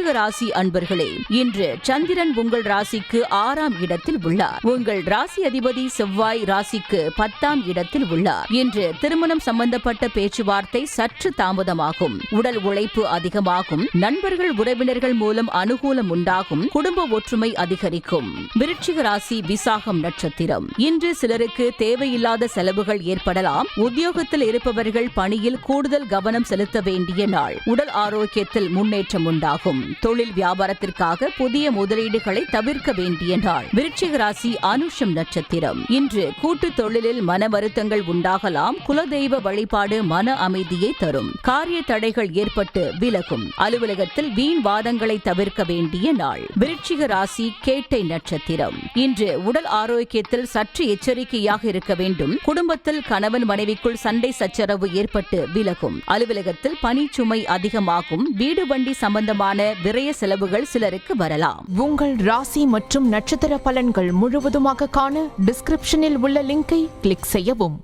விருச்சிக ராசி அன்பர்களே, இன்று சந்திரன் உங்கள் ராசிக்கு 6ஆம் இடத்தில் உள்ளார். உங்கள் ராசி அதிபதி செவ்வாய் ராசிக்கு 10ஆம் இடத்தில் உள்ளார். இன்று திருமணம் சம்பந்தப்பட்ட பேச்சுவார்த்தை சற்று தாமதமாகும். உடல் உழைப்பு அதிகமாகும். நண்பர்கள் உறவினர்கள் மூலம் அனுகூலம் உண்டாகும். குடும்ப ஒற்றுமை அதிகரிக்கும். விருச்சிக ராசி விசாகம் நட்சத்திரம். இன்று சிலருக்கு தேவையில்லாத செலவுகள் ஏற்படலாம். உத்தியோகத்தில் இருப்பவர்கள் பணியில் கூடுதல் கவனம் செலுத்த வேண்டிய நாள். உடல் ஆரோக்கியத்தில் முன்னேற்றம் உண்டாகும். தொழில் வியாபாரத்திற்காக புதிய முதலீடுகளை தவிர்க்க வேண்டிய நாள். விருச்சிக ராசி அனுஷம் நட்சத்திரம். இன்று கூட்டு தொழிலில் மன வருத்தங்கள் உண்டாகலாம். குலதெய்வ வழிபாடு மன அமைதியை தரும். காரிய தடைகள் ஏற்பட்டு விலகும். அலுவலகத்தில் வீண் வாதங்களை தவிர்க்க வேண்டிய நாள். விருச்சிக ராசி கேட்டை நட்சத்திரம். இன்று உடல் ஆரோக்கியத்தில் சற்று எச்சரிக்கையாக இருக்க வேண்டும். குடும்பத்தில் கணவன் மனைவிக்குள் சண்டை சச்சரவு ஏற்பட்டு விலகும். அலுவலகத்தில் பணிச்சுமை அதிகமாகும். வீடு வண்டி சம்பந்தமான விரய செலவுகள் சிலருக்கு வரலாம். உங்கள் ராசி மற்றும் நட்சத்திர பலன்கள் முழுவதுமாக காண டிஸ்கிரிப்ஷனில் உள்ள லிங்கை கிளிக் செய்யவும்.